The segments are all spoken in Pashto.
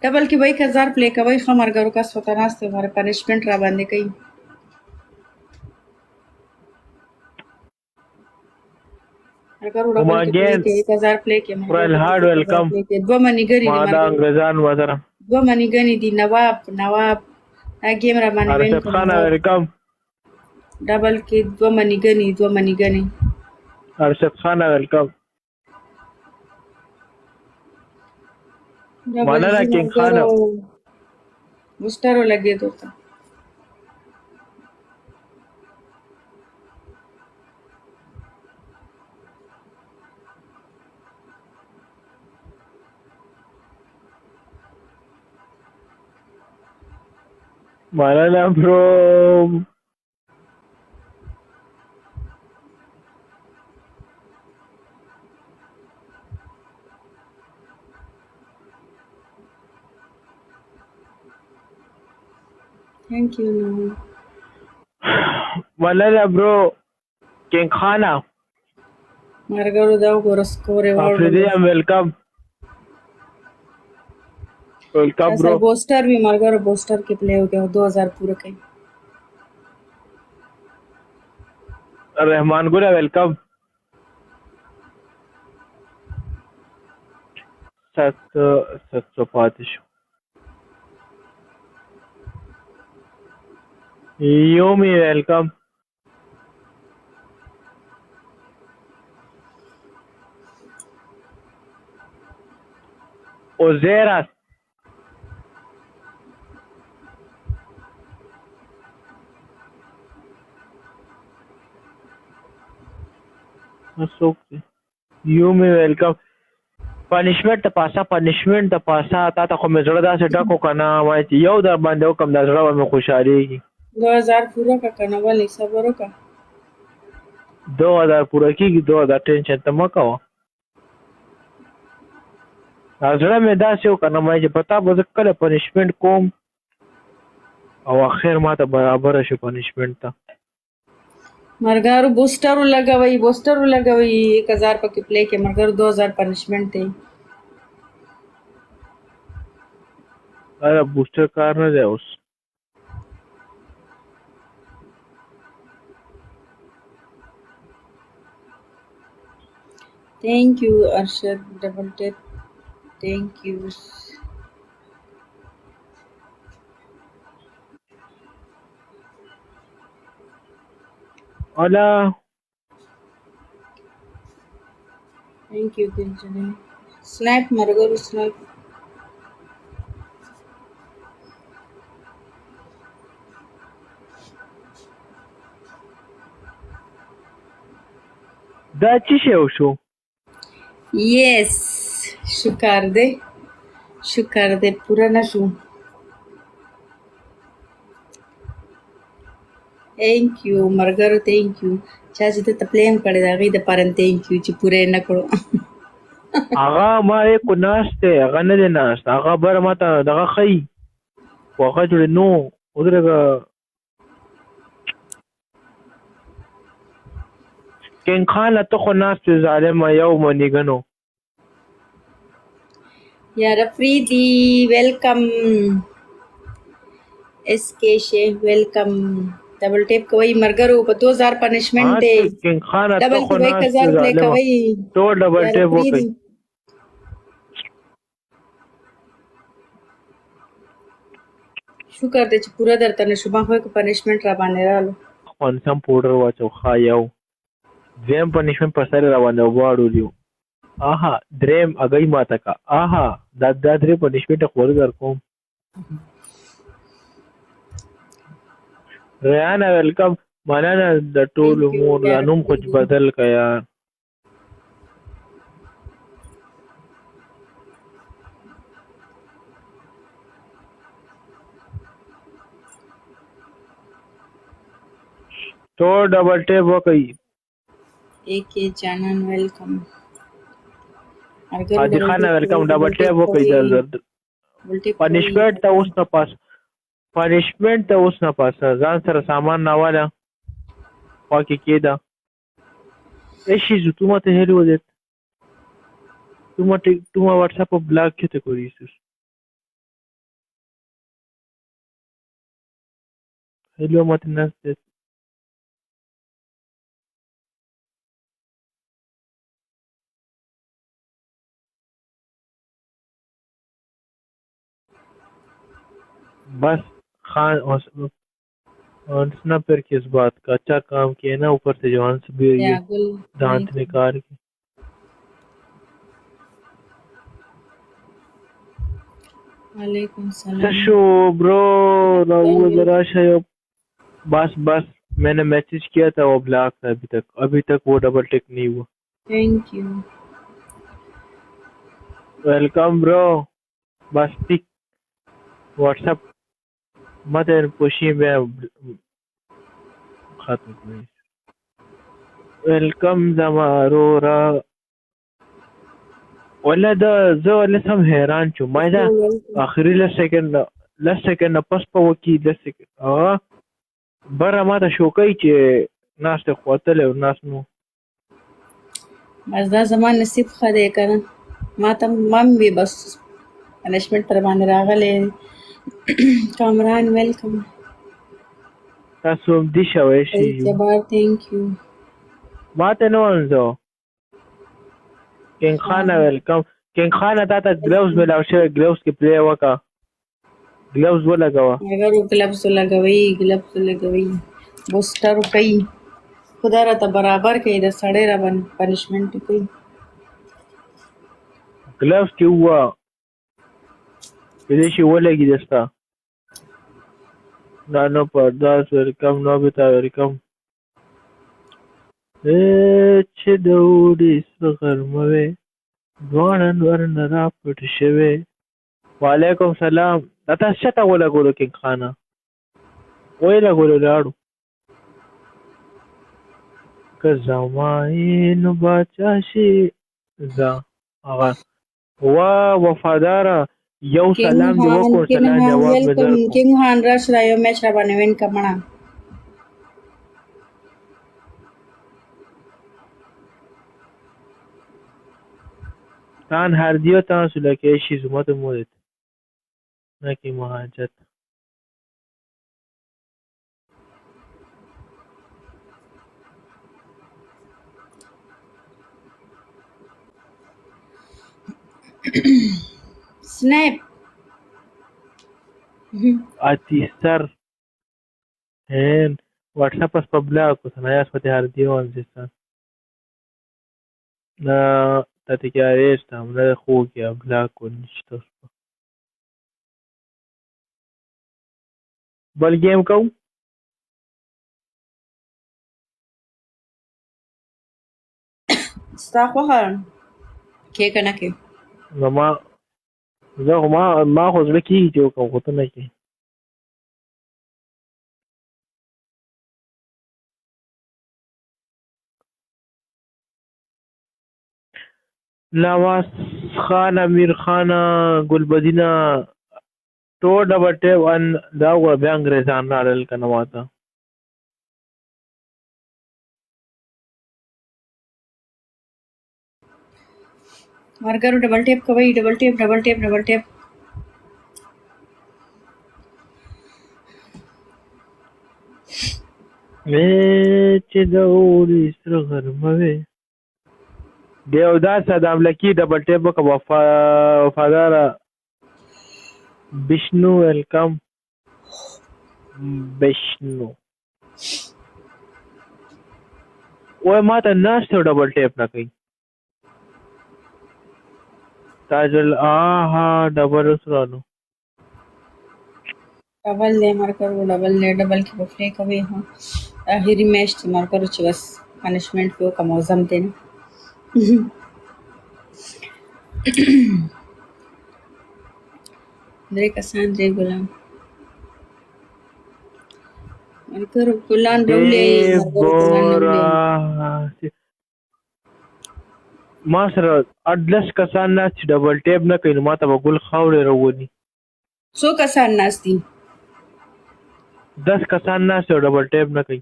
डबल की भाई 1000 प्ले का भाई हमारे घरों का स्वतः नाश्ते हमारे पनिशमेंट रा बांधे कहीं अगर डबल के प्ले के 1000 प्ले के हमारे Royal डबल Hard के 1000 welcome. प्ले के दो मनी गरी ने Mada हमारे Angrazan Wazara. दो मनी गनी दी नवाब गेम रा बांधे वेन Arshad को Khan नवाब welcome. डबल के दो मनी गनी Arshad Khan welcome. Double Manana जी King मरगरो Khan. बुस्टरो लगे तो था Manana bro. Thank you Manana bro. King Khan. मरगरो दाव को रस्को reward Afridi welcome. Welcome sir bro. Booster भी मरगरो बोस्टर के प्ले हो गया 2000 पूरे के Rahman Gura welcome. Sat Patish. Yomi welcome. Ozeras. Yomi welcome. پنیشمنت ته پاسه تا ته خو مې زړه داسې ډک و که نه وایي چې یو در باندې وکړم دا زړه به مې خوشحالېږي 2000 पूरा का करना वाले सबरों का 2000 پوره کېږي 2000 ټینشن ته مه کوه دا زړه مې داسې و که نه وایي چې په تا به زه کله پنیشمنت کوم او اخر ما ته برابره شو پنیشمنت ته मरगारू बूस्टर लगा वही 1000 पके प्ले के मरगारू 2000 पनिशमेंट थे دا بوسټر کار نه دی اوس thank you Arshad double tap thank you الا thank you दिलजने स्नैप मरगारू स्नैप دا څه شی وشو यस शुक्र दे पूरा ना शू थैंक यू मरगारू थैंक यू चाची तो प्लेन करे दा गई द परन थैंक यू ची पूरे ना करो هغه ما یې کو ناست دی هغه نه دی ناست هغه بر ما ته دغه ښیي خو هغه جوړې نو ودرېږه کینګ خانه ته خو ناست یې ظالمه یو منیګنو यार Afridi welcome S K Sheikh welcome double tape कवई मरगरो पर 2000 पनिशमेंट दे کینګ خانه ته डबल خو की 1000 ناست प्ले ظالمه कवई تو ډبل ټیپ وکړئ शुक्र दे چې पूरा درته نشوبه خو کو پنیشمنت را باندې رالو خوانسم پوډر واچو ښه یو دویم پنیشمنت په سر را باندې وغواړو آها دریم اگئی ماته کا آها دا درې پنیشمنت خو در کوم ریان ویلکم مننه د ټولو مور دا نوم خو بدل کا یار تو ډبل ټیپ وکړئ एके जानन वेलकम حاجی خان ویلکم ډبل ټیپ وکړئ پنیشمنت ته اوس نه پاس پنیشمنت ته اوس نه پاس ځان سره سامان ناواله پاکی کېده এসেছো তোমাতে হেরে ওদের তোমার WhatsApp ব্লক খেতে করিস Hello, Martinez. बस खान और ना फिर किस बात का अच्छा काम किया ना ऊपर से जवान से भी ये या गुल दांत निकाल के वालेकुम सलाम सशो ब्रो वो जरा शायद बस मैंने मैसेज किया था वो ब्लॉक था अभी तक वो डबल टिक नहीं हुआ थैंक यू वेलकम ब्रो बस टिक व्हाट्सएप मत पुशी में खत्म वेलकम जमारोरा ولا ده زه لسه حیران شوم ما دا اخري لس سکند پس په وکی لس سکند بره ما ته شوکۍ چې ناس ته خوتل او ناس نو بس دا زمان نصیب ښه دی که نه ما ته مم وي بس پنشمنټ تر باندې راغلی کامران ویلکم تاسو هم دي شوی شي جبار تھینک یو ما ته نه ونځو کینګ خان ویلکم کینګ خان تا ته ګلوز ملاو شوی ګلوز کې پلی وکا ګلوز ولګوه اگر وہ گلبس لګوي بوسټر کوي خدا راته برابر کوي د سړی را باندې پنشمنټ کوي ګلوز کې هوا دې شي ولګي دستا نانو پرداس ویلکم نوبتا ویلکم چې د اوړي سره غرمه وې دواړه نور نه را پټ شوې وعلیکم سلام دا تاسو چاته ولګولو کینګ خانه وی لګولو لاړو که زمای نو باچا شي زه هغه وفاداره یو سلام دې وکړو سلام جواب مې درکړو کینګ خان راش را یو میچ را باندې وین کمړه تان هردیو تاسو لکه شي زما ته مولد نه کی مهاجت سنیپ اتی سر هن WhatsApp اس په بلاک وسنایا اس په هردیو انځستان نه ته کې اړیسته موږ خو کې بلاک ونشته بل گیم کوم ستا خوښه کې که نه کې ما خو زړه کېږي چې وکړم خو ته نه کې نواز خان امیر خان ګلبدینه ټول ډبل ټیپ ان دا و بیا انګریزان راغلل که نه ماته مارګرو ډبل ټیپ کوي ډبل ټیپ چې د اوړي سره غرمه وې دیوداس صدام لکی ډبل ټیپ وکړه وفاداره بشنو ویلکم بشنو وای ما ته ناشته ډبل ټیپ نه کوي تاجل آها ډبل سرانو ډبل دی مارګرو ډبل کې په پلی کوي ها اخري میچ دی مارګرو چې بس پنشمنټ په کوم موزم دی نه درې کسان درې ګلان مارګرو ګلان راولې ما سره 18 کسان ناست چې ډبل ټیپ نه کوي نو ما ته به ګل خاورې راولي څو کسان ناست دي 10 کسان ناست او ډبل ټیپ نه کوي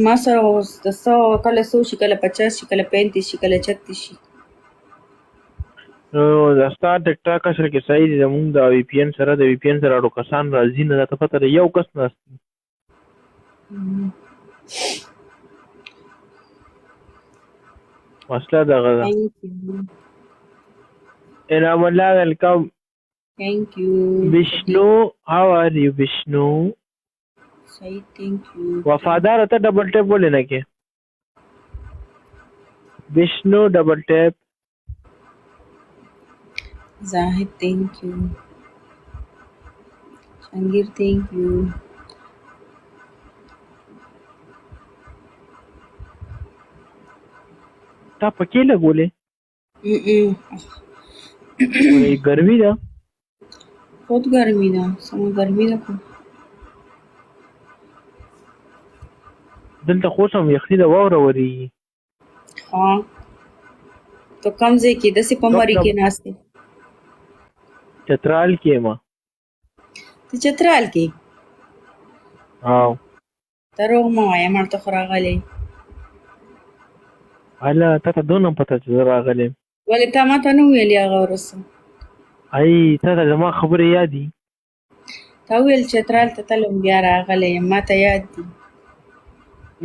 ما سره اوس د 100 کله 100 شي کله 50 شي کله 35 شي کله 36 شي نو دا ستا ټیک ټاک اصل کې صحیح دی زمونږ د وی پی ان سره د وی پی ان سره اړو کسان راځي نه راته پته ده یو کس ناست دی مسله دغه ده Thank you. انعام الله ویلکم Thank you. Vishnu how are you Vishnu صحیح thank you. वफादार होता डबल टैप बोले ना के Vishnu double tap Zahid thank you. Shangir thank you. تا پکې لګولې ګرمي ده बहुत गर्मी ना समय गर्मी ना को دلته خو سم یخني ده واوره وري हाँ तो कम से की दसी पमरी के नास्ते چترال کې ما तो चतराल की او ترو ما یا مرته خراغلی الا تا ته دونه پته چې راغلم ولې تا ما ته نو ویلې هغه ورسه ای تا ته زما خبرې یادې تا ویل چترال ته تلم بیا راغلی ما ته یاد دي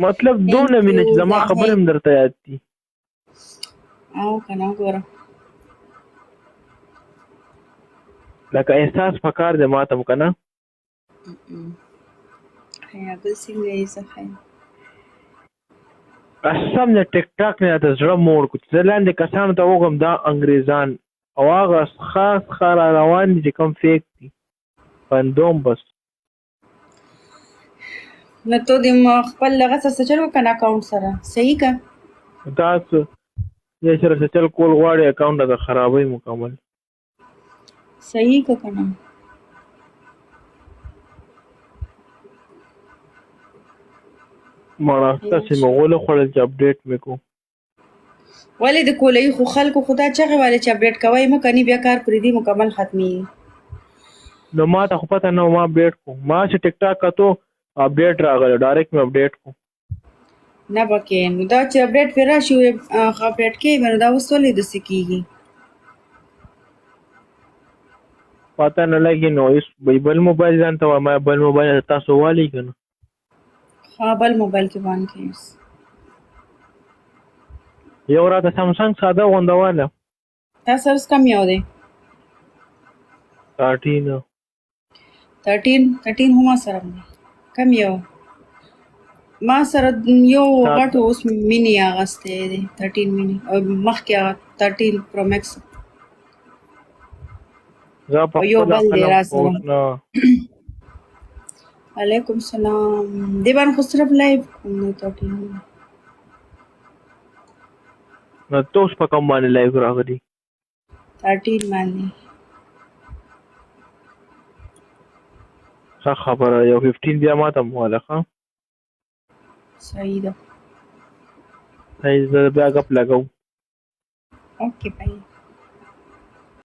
مطلب دونه مینه چې زما خبرې هم درته یاد دي او کنه ګوره لکه احساس پکار دی ماته م کنه حیا ګل څنګه یې زه ښه یم قسم د ټیک ټاک نه راته زړه موړ کړو چې زه لاندې کسانو ته وګورم دا انګریزان او هغه خاص را روان دي چې کوم فیک دي پندوم بس نو ته د خپل لغه سره چلو کنه اکاونټ سره صحیح کا تاسو یې سره چل کول غواړي اکاونټ د خرابوي مکمل صحیح کا کنه مړه تاسو مغول خوړل چې اپډیټ میکو ولې د کولای خو خلکو خدا چغه والے چې اپډیټ کوي مې کني بیا کار پرې دی مکمل ختمي نو ما ته خو پته نه ما اپډیټ کو ما چې ټیک ټاک کتو اپډیټ راغله ډایرکټ مې اپډیټ کو نه پکې نو دا چې اپډیټ پر راشي اپډیټ کې باندې دا وسولې د سکیږي پته نه لګي نو اس بل موبایل ځان ته ما بل موبایل تاسو والی کنه ها بل موبایل کې باندې کېس یو راته سامسنګ ساده غونډواله تاسو سره کم یو دی 13 13 هم سره دی کم یو ما سره یو غټ اوس مینی اغسته دی 13 مینی او مخکې 13 پرو میکس زه په یو بل دی را سره نه علیکم السلام دی باندې خو صرف لایو کوم 13 نو تاسو په کوم باندې لایو راغلی 13 باندې ښه خبره یو 15 بیا ماته مواله ښه صحیح ده صحیح زه بیا ګپ لګوم اوکې بای